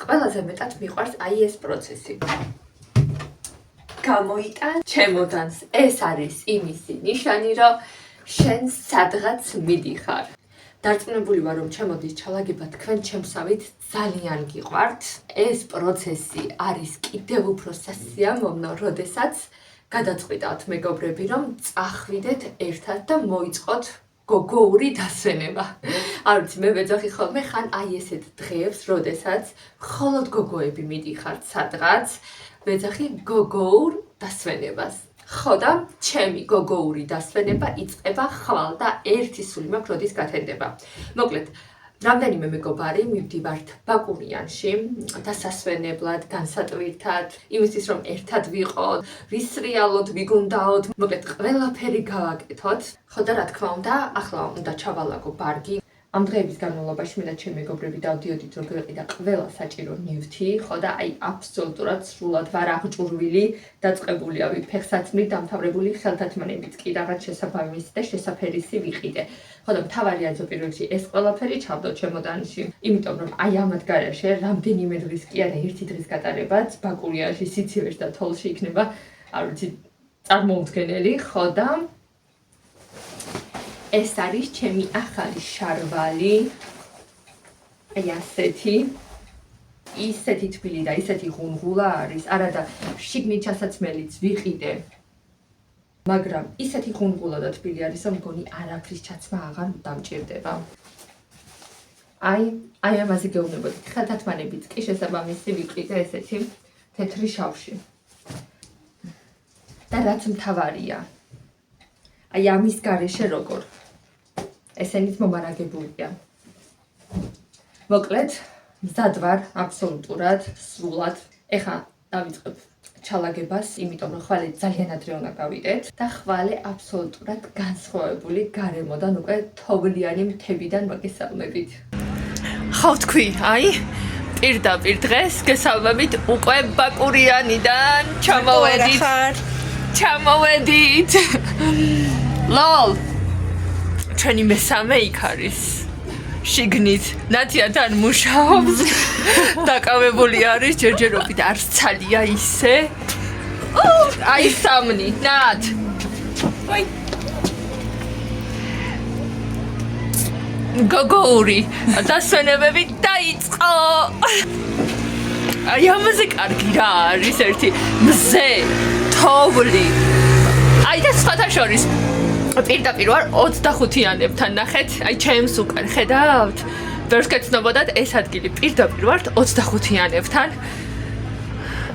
ყველაზე მეტად მიყვარს აი ეს პროცესი. გამოიტან ჩემოდანს. ეს არის იმისი ნიშანი, რომ შენ სადღაც მიდიხარ. დარწმუნებული ვარ, რომ ჩემოდის ჩალაგება თქვენ ჩემსავით ძალიან გიყვართ. ეს პროცესი არის კიდევ უფრო სასიამოვნო, როდესაც გადაწყვიტავთ მეგობრები, რომ წახვიდეთ ერთად და მოიწყოთ გოგოური დასვენება. არ ვიცი, მე ვეძახი ხოლმე ხან აი ესეთ დღეებს, როდესაც მხოლოდ გოგოები მიდიხართ სადღაც, ვეძახი გოგოურ დასვენებას. ხო და ჩემი გოგოური დასვენება იწყება ხვალ და ერთი სული მაქვს როდის გათენდება. მოკლედ, რამდენიმე მეგობარი მივდივართ ბაკურიანში დასასვენებლად, განსატვირთად, იმისთვის რომ ერთად ვიყოთ, ვისრიალოთ, ვიგუნდაოთ, მოკლედ ყველაფერი გავაკეთოთ. ხო და რა თქმა უნდა, ახლა უნდა ჩავალაგო ბარგი. ამ დღეების განმავლობაში მე და ჩემი მეგობრები დავდიოდით რომ გვეყიდა ყველა საჭირო ნივთი, ხო და აი აბსოლუტურად სრულად ვარ აღჭურვილი, დაწყებულია ფეხსაცმლით დამთავრებული ხელთათმანებით კი რაღაც შესაბამისი და შესაფერისი ვიყიდე. ხო და მთავარი აზრი პირველში ეს ყველაფერი ჩავდო ჩემოდანში, იმიტომ რომ აი ამათ გარეშე რამდენიმე დღის კი არა ერთი დღის გატარებაც ბაკურიანში სიცივეში და თოლში იქნება, არ ვიცი, წარმოუდგენელი, ხო და ეს არის ჩემი ახალი შარვალი, აი ასეთი, ისეთი თბილი და ისეთი ღუნღულა არის, არა და შიგნით ჩასაცმელიც ვიყიდე, მაგრამ ისეთი ღუნღულა და თბილი არის, რომ მგონი არაფრის ჩაცმა აღარ დამჭირდება. აი ამაზე გეუბნებოდით, ხელთათმანებით კი შესაბამისი ვიყიდე ესეთი თეთრი შავში. და რაც მთავარია, აი ამის გარეშე როგორ ესენიც მომარაგებულია. მოკლედ, მზად ვარ აბსოლუტურად, სრულად. ეხა დავიწყებ ჩალაგებას, იმიტომ რომ ხვალე ძალიან ადრე უნდა გავიდეთ და ხვალე აბსოლუტურად განსხვავებული გარემოდან უკვე თოვლიანი მთებიდან მოგესალმებით. ხო თქვი, აი პირდაპირ დღეს გესალმებით უკვე ბაკურიანიდან ჩამოვედით. ლოლ ჩვენი მესამე იქ არის შიგნით ნათიათან მუშაობს დაკავებული არის ჯერჯერობით არც ცალია ისე აი სამნი ნათ ვაი გოგოური დასვენებები დაიწყო აი ამაზე კარგი რა არის ერთი მზე თოვლი აი და სხვათა შორის პირდაპირ ვარ 25-იანებთან ნახეთ, აი ჩემს უკან ხედავთ? ვერც გეცნობოდათ ეს ადგილი პირდაპირ ვართ 25-იანებთან.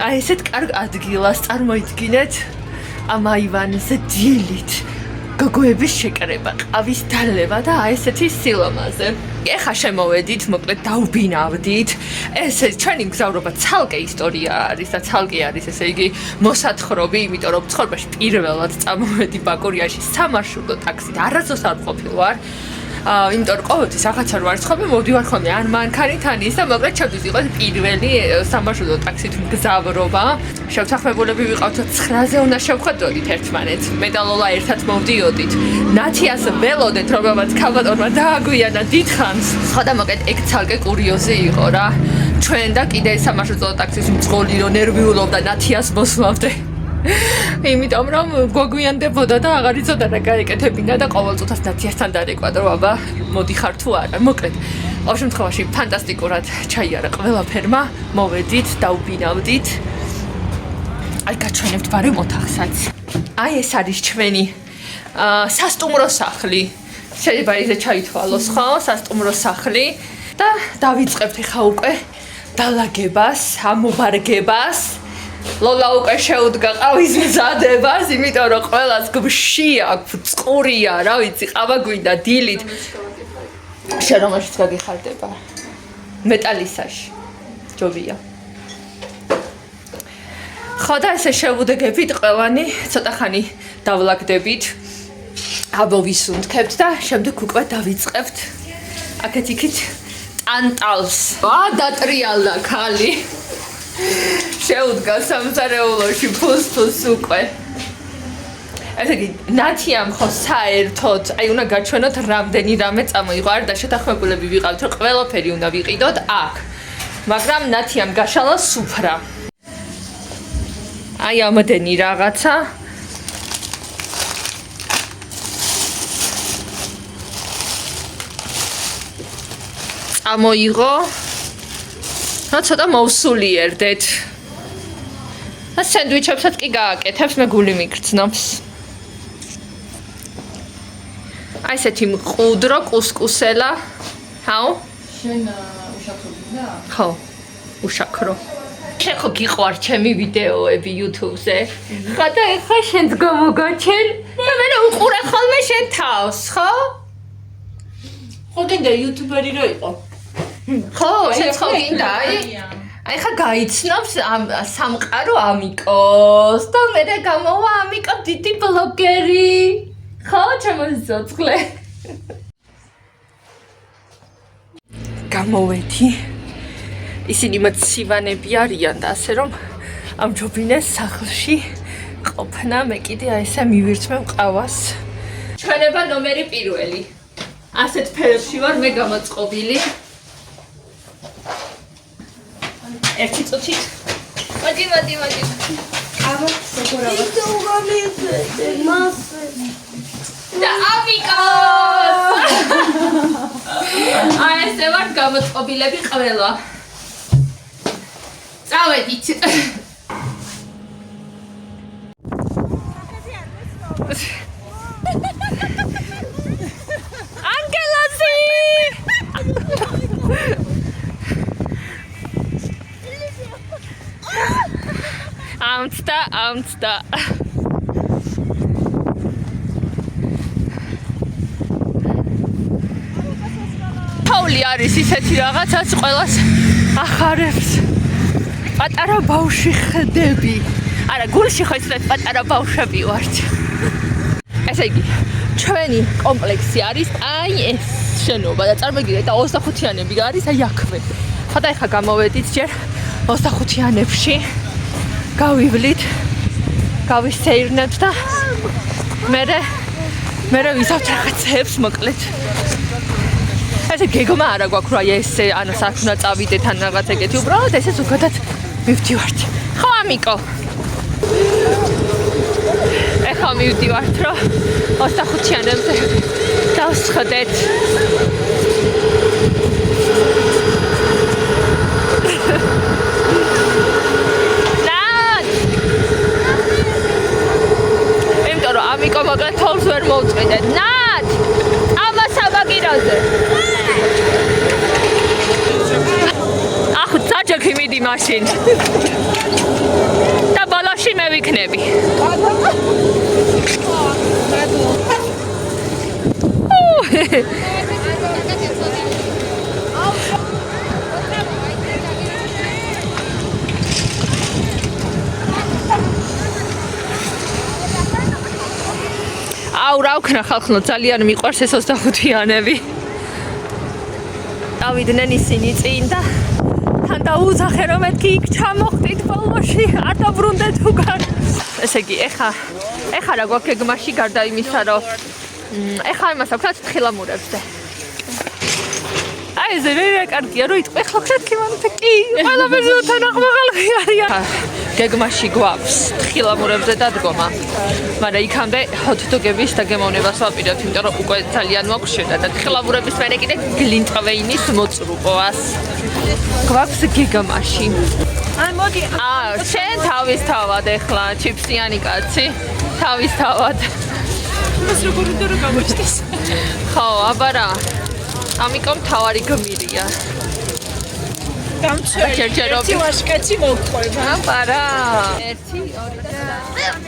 აი ესეთ კარგ ადგილას წარმოიდგინეთ ამ აივანზე დილით. გოგოების შეკრება, ყავის დალევა და აი ესეთი სილამაზე. ეხა შემოვედით, მოკლედ დაუბინავდით. ეს ჩვენი მგზავრობა ცალკე ისტორია არის და ცალკე არის, ესე იგი, მოსათხრობი, იმიტომ რომ ცხოვრებაში პირველად წამოვედი ბაკურიაში სამარშრუტო ტაქსით. არასდროს არ ყოფილ ვარ. იმიტომ რომ ყოველთვის რაღაცა რო არის ხოლმე, მოვდივარ ხოლმე ან მანქანით, ან ის და მოკლედ ჩემთვის იყო პირველი სამარშრუტო ტაქსით მგზავრობა. შევთანხმებულები ვიყავთ 9-ზე უნდა შევხვდოდით ერთმანეთს. მე და ლოლა ერთად მოვდიოდით. ნათიას ველოდეთ, რომელმაც ქალბატონმა დააგვიანა დიდხანს. ხო და მოკლედ ეგ ცალკე კურიოზი იყო რა. ჩვენ და კიდე სამარშრუტო ტაქსის მძღოლი რო ნერვიულობდა ნათიას მოსვლამდე. იმიტომ რომ გვაგვიანდებოდა და აღარ იცოდა რა გაეკეთებინა და ყოველწუთას ნათიასთან დარეკვა რომ აბა მოდიხარ თუ არა. მოკლედ, ყოველ შემთხვევაში ფანტასტიკურად ჩაიარა ყველაფერმა, მოვედით, დაუბინავდით. აი გაჩვენებთ ბარემ ოთახსაც. აი ეს არის ჩვენი სასტუმრო სახლი. შეიძლება ისე ჩაითვალოს, ხო? სასტუმრო სახლი და დავიწყებთ ახლა უკვე დალაგებას, ამობარგებას. ლოლა უკვე შეუდგა ყავის მზადებას, იმიტომ რომ ყველას გბში აქვს, წყურია, რა ვიცი, ყავა გვინდა დილით. შენ რომელშიც გაგიხარდება? მეტალისაში. ჯობია. ხო და ესე შევუდგებით ყველანი, ცოტა ხანი დავლაგდებით. აბო ვისუნთქებთ და შემდეგ უკვე დავიწყებთ აქეთ-იქით ტანტალს. დატრიალდა ქალი. შეუდგა სამზარეულოში ფუსფუს უკვე. ესე იგი, ნათიამ ხო საერთოდ, აი უნდა გაჩვენოთ რამდენი რამე წამოიღო, არ და შეთანხმებულები ვიყავით, რომ ყველაფერი უნდა ვიყიდოთ აქ. მაგრამ ნათიამ გაშალა სუფრა. აი ამდენი რაღაცა. ამოიღო. რა ცოტა მოვსულიერდეთ. და სენდვიჩებსაც კი გააკეთებს, მე გული მიგრძნობს. აი ესეთი მყუდრო კუსკუსელა. ჰაუ? შენ უშაქრობინდა? ხო. უშაქრო. შენ ხო გიყვარ ჩემი ვიდეოები YouTube-ზე? ხადა ეხა შენს გამოგაჩენ და მე უყურე ხოლმე შენ თავს, ხო? ხო გინდა იუთუბერი რო იყო. ხო, შენ ხო გინდა, აი ხა გაიცნობს სამყარო ამიკოს და მე გამოვა ამიკო დიდი ბლოგერი. ხო, ჩემოძოცხლე. გამოვედი. ისინი მცივანები არიან და ასე რომ ამჯობინეს სახლში ყოფნა, მე კიდე აი ესე მივირთმე მყავას. ჩვენება ნომერი პირველი. ასეთ ფერებში ვარ მე გამოწყობილი. ერთი წუთით. მოდი. აბა, სოგორაბა. და ამიკოს! აი ესე ვარ გამოწყობილები ყველა. წავედით. ანგელოზი! ამცდა. თოვლი არის ისეთი რაღაცაც ყველას ახარებს. პატარა ბავშვი ხდები. არა, გულში ხო ისეთ პატარა ბავშვები ვართ. ესე იგი, ჩვენი კომპლექსი არის აი ეს შენობა და წარმოგიდგენთ და 25-იანები არის აი აქვე. ხოდა ეხა გამოვედით ჯერ 25-იანებში. გავივლით, გავისეირნებთ და მე ვიზავთ რაღაცებს მოკლედ. ესე გეგმა არა გვაქვს რა ესე ანუ საქმე უნდა წავიდეთ ან რაღაც ეგეთი უბრალოდ ესე ზოგადად მივდივართ. ხო ამიკო. ეხლა მივდივართ რომ 25-იანებზე დავსხდეთ. იმიტომ რომ ამიკო მოკლედ თოლს ვერ მოვწვიდეთ. ნად! ამასაბაგიროზე. ახლა საჯექი მიდი მაშინ. და ბოლოში მე ვიქნები. აუ რა ვქნა ხალხო ძალიან მიყვარს ეს 25-იანები. დავიდნენ ისინი წინ და თან დაუძახე რომ მეთქი იქ ჩამოხდით ბოლოში არ დაბრუნდეთ უგან. ესე იგი ეხა რა გვაქვს გეგმაში გარდა იმისა რომ ეხა იმას აქვს თხილამურებზე. აი ეს რა კარგია რომ იტყვი ხო ხეთქი მანთე კი ყველაფერზე თანახმოყალხი არიან. გეგმაში გვაქვს თხილამურებზე დადგომა. მაგრამ იქამდე ჰოთ-დოგების დაგემოვნებას ვაპირებთ, იმიტომ რომ უკვე ძალიან მოგშვედა და თხილამურების მერე კიდე გლინტვეინის მოწრუპოვას. გვაქვს გეგმაში. აი მოდი. შენ თავისთავად ეხლა ჩიფსიანი კაცი. თავისთავად. მას როგორ უნდა რომ გამოჩნდეს? ხო, აბა რა. ამიტომ თავარი გმირია. ერთი ვაშკაცი მოგყვება. აბა რა. 1 2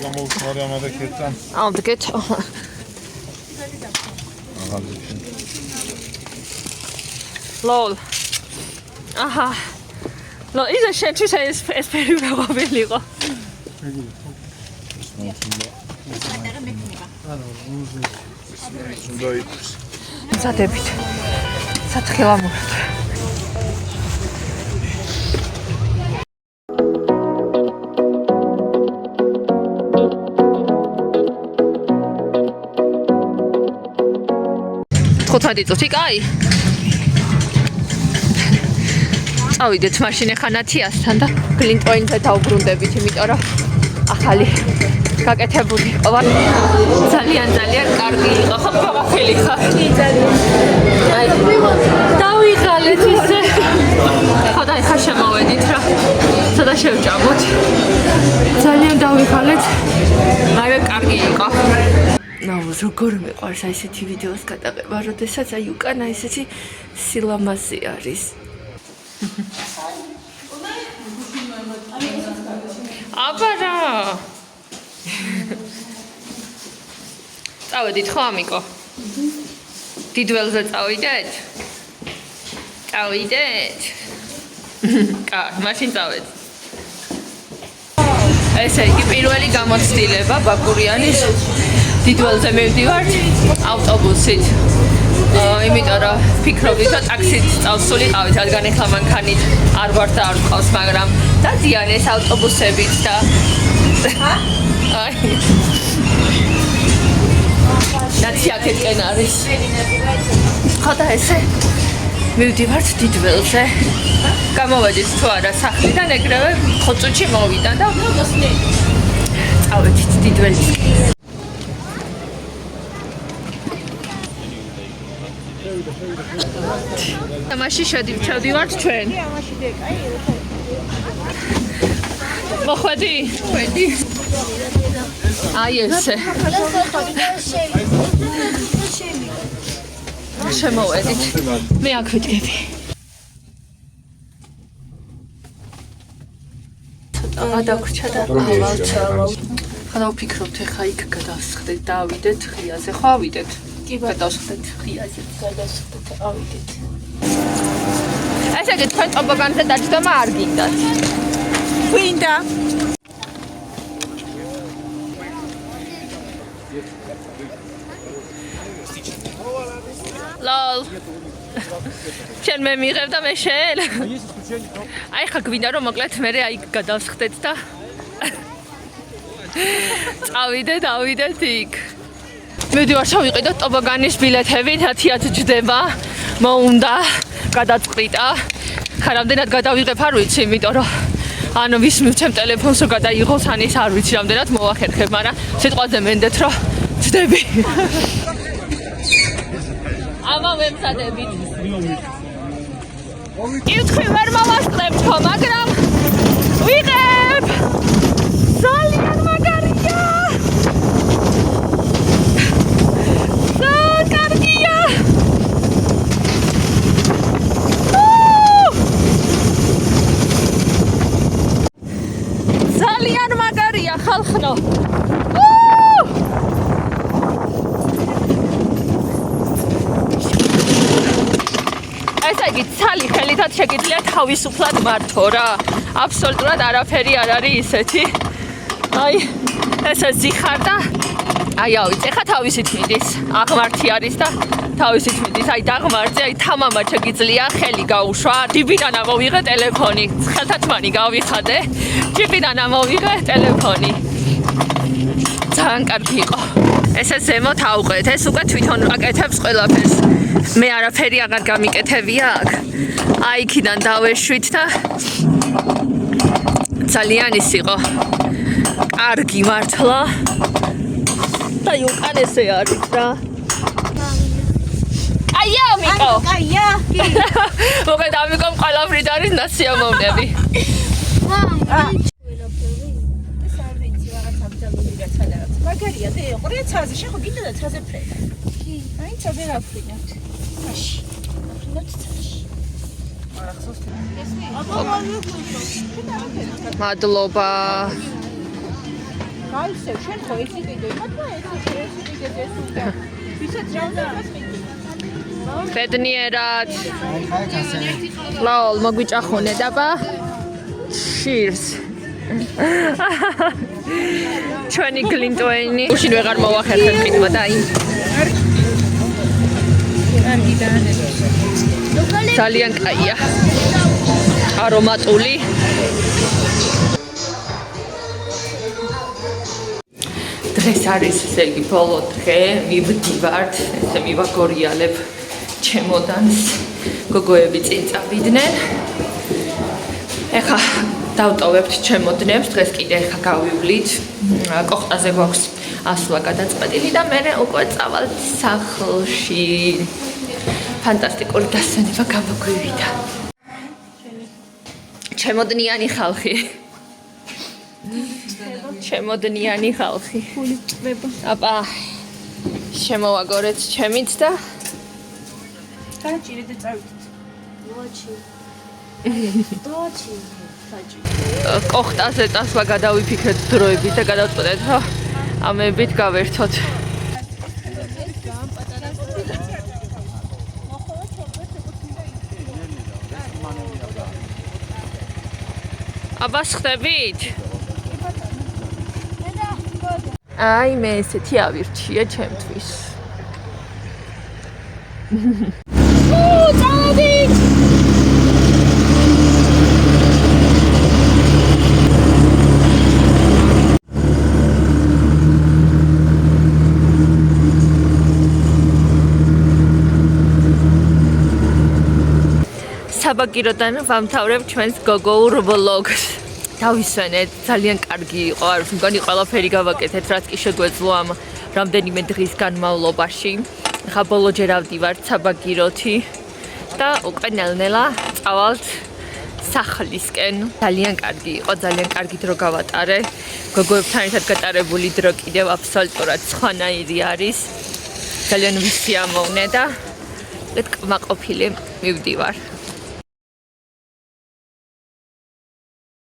გამოვხმარე ამაზე ქეთან. ამდგეთ. ლოლ. აჰა. ლოლ, ის შეჩის ეს ფერი რა ყოფილიყო. ზადებით. სათხილამურად. 15 წუთი, კაი. წავიდეთ მაშინ ახლა ნათიასთან და გლინტვეინზე დავბრუნდებით, იმიტომ რომ ახალი გაკეთებული ყვა. ძალიან კარგი იყო, ხო გავახელი ხარ? ძალიან. აი, დავიღალეთ ისე. ხო და ახლა შემოვედით რა. ცოტა შევჭამოთ. ძალიან დავიღალეთ. მაგრამ კარგი იყო. როგორ მეყვარს აი ესეთი ვიდეოს გადაღება, როდესაც აი უკან აი ესეთი სილამაზე არის. აბარა. წავედით ხო ამიკო? დიდველზე წავიდეთ? წავიდეთ? კარგი, მაშინ წავედით. ესე იგი პირველი გამოცდილება ბაკურიანის დიდველზე მივდივართ ავტობუსით. იმიტომ რომ ფიქრობდი რომ ტაქსით წავსულიყავით, რადგან ახლა მანქანით არ ვარ და არ ვყავს, მაგრამ დადიან ეს ავტობუსებით და აი ნაცი აქეთკენ არის. ხო და ესე მივდივართ დიდველზე. გამოვედით თუ არა სახლიდან, ეგრევე 5 წუთში მოვიდა და წავედით დიდველზე. მაშინ შევდივართ ჩვენ. მოხვედი? ხვედი. აი ესე. შემოვედით. მე აქ ვიდგები. გადავრჩა და ავალ. გადავფიქრობთ ახლა იქ გადავსხდეთ და ავიდეთ ღიაზე. ხო ავიდეთ? კი, გადავსხდეთ ღიაზე. გადავსხდეთ, ავიდეთ. ესე იგი თქვენ ტობოგანზე დაჯდომა არ გინდათ? გვინდა. ლოლ. შენ მე მიღებ და მე შენ. აი ხა გვინდა რომ მოკლედ მე აი გადავსხდეთ და წავიდეთ, ავიდეთ იქ. მივდივარ შევიყიდოთ ტობოგანის ბილეთები, ნათიათ ჯდება. მოუნდა გადაწყვიტა. ხა რამდენად გადავიღებ არ ვიცი, იმიტომ რომ ანუ ვის მივცემ ტელეფონს რომ გადაიღოს, ან ის არ ვიცი რამდენად მოვახერხებ, მაგრამ სიტყვაზე მენდეთ რომ ჯდები. ამა ვემზადებით. ივთქვი ვერ მოვასწრებთ ხო, მაგრამ ვიღებ. ძალიან მაგარია. კარგია. ძალიან მაგარია ხალხო. ესე იგი ცალი ხელითაც შეგიძლია თავისუფლად მართო რა. აბსოლუტურად არაფერი არ არის ისეთი. აი ესე ზიხარ და აი ავიც, ეხა თავისით მიდის. აღმართი არის და თავისით მიდის. აი დაღმართზე, აი თამამად შეგიძლია ხელი გაუშვა. ჯიბიდან ამოვიღე ტელეფონი. ხელთათმანი გავიხადე. ჯიბიდან ამოვიღე ტელეფონი. ძალიან კარგი იყო. ესე ზემოთ ავყვეთ. ეს უკვე თვითონ აკეთებს ყველაფერს. მე არაფერი აღარ გამიკეთებია აქ. აი იქიდან დავეშვით და ძალიან ის იყო. კარგი მართლა. და უკან ესე არის რა. აია მიკო. აია. მოგეთ ამიკომ ყველაფრით არის ნასიამოვნები. მაგარია და ყურე ცაზე შეხო გინდა და ცაზე ფრენა. კი. აი ცაზე რა ფრინავთ. მაში. ფრინავთ ცაში. მადლობა. გაიცე, შენ ხო იცი კიდე, მაგრამ ეს კიდე ვისაც ჯავდას მიყიდა. ბედნიერად. ლაულ მოგვიჭახუნე დაბა. Cheers. ჩვენი გლინტვეინი. უშინ ვეღარ მოვახერხებ ყიდვა და აი. ძალიან კაია. არომატული. დღეს არის ესე იგი ბოლო დღე, მივდივართ, ესე მივაგორიალებ ჩემოდანს. გოგოები წინ წავიდნენ. ეხა დავტოვებთ ჩემოდნებს, დღეს კიდე ეხა გავივლით. კოხტაზე გვაქვს ასვლა გადაწყვეტილი და მე უკვე წავალთ სახლში. ფანტასტიკური დასვენება გამოგვივიდა. ჩემოდნიანი ხალხი. ჩემოდნიანი ხალხი. აპა შემოვაგორეთ ჩემიც და გაჭირე და წავიდეთ. კოხტაზე წასვლა გადავიფიქრეთ დროებით და გადავწყვეტეთ, რომ ამებით გავერთოთ. აბას ხდებით? აი მე ესეთი ავირჩია ჩემთვის. წავედით! საბაგიროდან ვამთავრებ ჩვენს გოგოურ ვლოგს. დავისვენეთ, ძალიან კარგი იყო, არ ვიცი, მგონი ყველაფერი გავაკეთეთ, რაც კი შეგვეძლო ამ რამდენიმე დღის განმავლობაში. ხა ბოლო ჯერ ავდივართ საბაგიროთი და უკვე ნელ-ნელა წავალთ სახლისკენ. ძალიან კარგი იყო, ძალიან კარგი დრო გავატარე. გოგოებთან ერთად გატარებული დრო კიდევ აბსოლუტურად სხვანაირი არის. ძალიან ვისიამოვნე და კმაყოფილი მივდივარ.